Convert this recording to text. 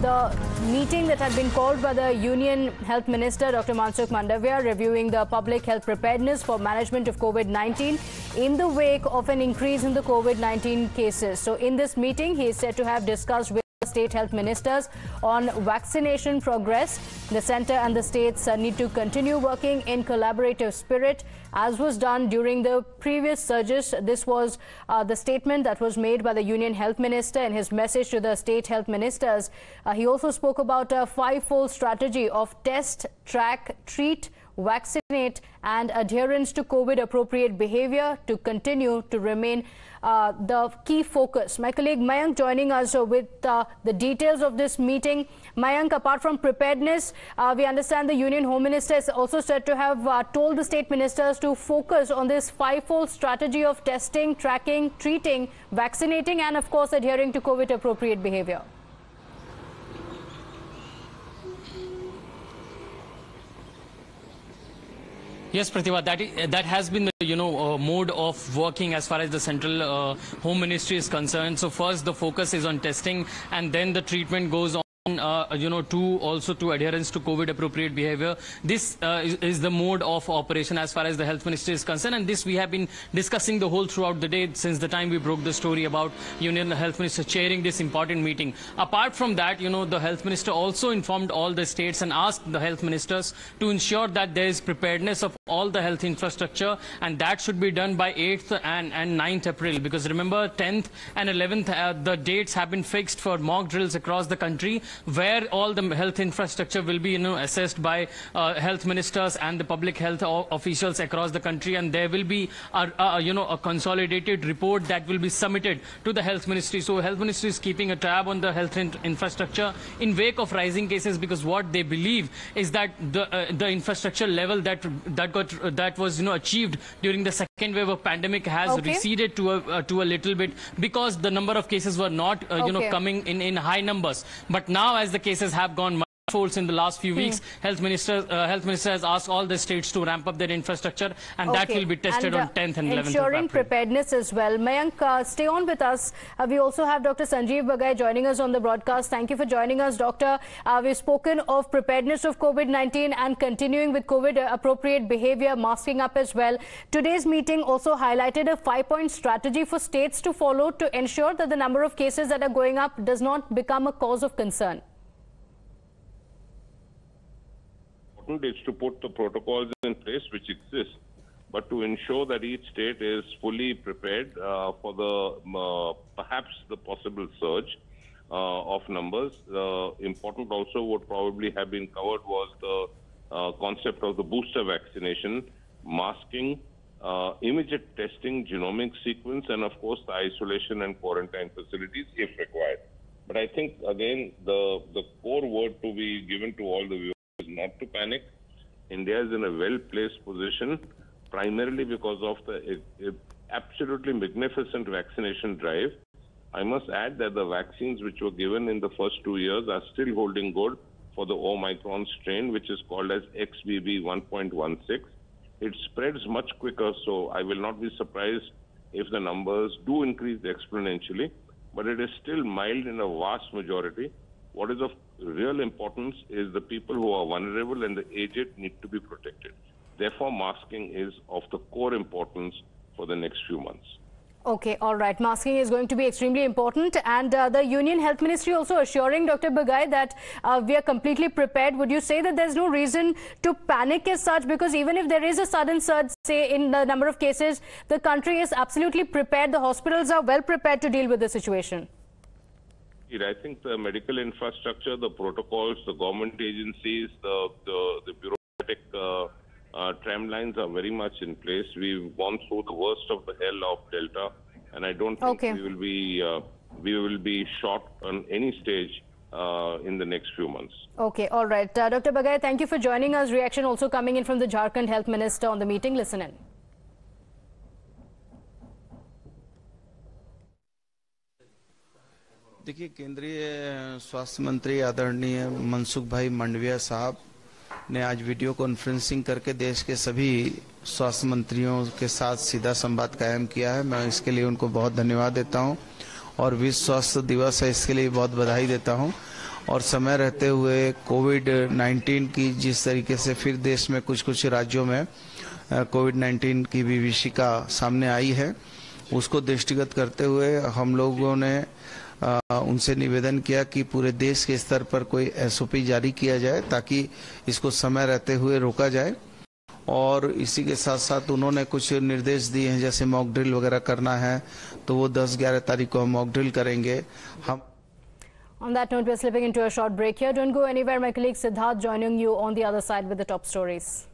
the meeting that had been called by the Union Health Minister, Dr. Mansukh Mandaviya, reviewing the public health preparedness for management of COVID-19 in the wake of an increase in the COVID-19 cases. So in this meeting, he is said to have discussed with state health ministers on vaccination progress. The centre and the states need to continue working in collaborative spirit, as was done during the previous surges. This was the statement that was made by the Union Health Minister in his message to the state health ministers. He also spoke about a five-fold strategy of test, track, treat, vaccinate and adherence to COVID-appropriate behavior to continue to remain the key focus. My colleague Mayank joining us with the details of this meeting. Mayank, apart from preparedness, we understand the Union Home Minister is also said to have told the state ministers to focus on this five-fold strategy of testing, tracking, treating, vaccinating and of course adhering to COVID-appropriate behavior. Yes, Pratibha, that has been the mode of working as far as the central home ministry is concerned. So first the focus is on testing, and then the treatment goes on. To adherence to COVID appropriate behavior. This is the mode of operation as far as the health ministry is concerned, and this we have been discussing the whole throughout the day since the time we broke the story about Union Health Minister chairing this important meeting. Apart from that, the health minister also informed all the states and asked the health ministers to ensure that there is preparedness of all the health infrastructure, and that should be done by 8th and 9th April, because remember 10th and 11th the dates have been fixed for mock drills across the country, where all the health infrastructure will be assessed by health ministers and the public health officials across the country, and there will be a consolidated report that will be submitted to the health ministry. So health ministry is keeping a tab on the health infrastructure in wake of rising cases, because what they believe is that the infrastructure level that was achieved during the second wave of pandemic has receded to a little bit, because the number of cases were not coming in high numbers. But now, as the cases have gone folds in the last few weeks, health minister has asked all the states to ramp up their infrastructure, and that will be tested on 10th and 11th ensuring preparedness as well. Mayank, stay on with us. We also have Dr. Sanjeev Bagai joining us on the broadcast. Thank you for joining us, Doctor. We've spoken of preparedness of COVID-19 and continuing with COVID appropriate behavior, masking up as well. Today's meeting also highlighted a 5-point strategy for states to follow to ensure that the number of cases that are going up does not become a cause of concern. Is to put the protocols in place which exist, but to ensure that each state is fully prepared for the perhaps the possible surge of numbers. Important also would probably have been covered was the concept of the booster vaccination, masking, immediate testing, genomic sequence, and of course the isolation and quarantine facilities if required. But I think again the core word to be given to all the viewers is not to panic. India is in a well-placed position, primarily because of the absolutely magnificent vaccination drive. I must add that the vaccines which were given in the first 2 years are still holding good for the Omicron strain, which is called as XBB 1.16. It spreads much quicker, so I will not be surprised if the numbers do increase exponentially, but it is still mild in a vast majority. What is of real importance is the people who are vulnerable and the aged need to be protected. Therefore, masking is of the core importance for the next few months. Okay, all right. Masking is going to be extremely important. And the Union Health Ministry also assuring Dr. Bagai that we are completely prepared. Would you say that there's no reason to panic as such? Because even if there is a sudden surge, say, in the number of cases, the country is absolutely prepared. The hospitals are well prepared to deal with the situation. I think the medical infrastructure, the protocols, the government agencies, the bureaucratic tramlines are very much in place. We've gone through the worst of the hell of Delta, and I don't think we will be short on any stage in the next few months. Okay, all right. Dr. Bagai, thank you for joining us. Reaction also coming in from the Jharkhand Health Minister on the meeting. Listen in. देखिए, केंद्रीय स्वास्थ्य मंत्री आदरणीय मनसुख भाई मंडविया साहब ने आज video conferencing करके देश के सभी स्वास्थ्य मंत्रियों के साथ सीधा संवाद कायम किया है। मैं इसके लिए उनको बहुत धन्यवाद देता हूं और विश्व स्वास्थ्य दिवस है इसके लिए बहुत बधाई देता हूं। और समय रहते हुए कोविड-19 की जिस तरीके से फिर देश में कुछ राज्यों में कोविड-19 की विभीषिका सामने आई है, उसको दृष्टिगत करते हुए हम लोगों ने उनसे निवेदन किया कि पूरे देश के स्तर पर कोई SOP जारी किया जाए ताकि इसको समय रहते हुए रोका जाए। और इसी के साथ साथ उन्होंने कुछ निर्देश दिए हैं, जैसे मॉक ड्रिल वगैरह करना है तो वो 10-11 तारीख को हम मॉक ड्रिल करेंगे। हम On that note, we're slipping into a short break here. Don't go anywhere. My colleague Siddharth joining you on the other side with the top stories.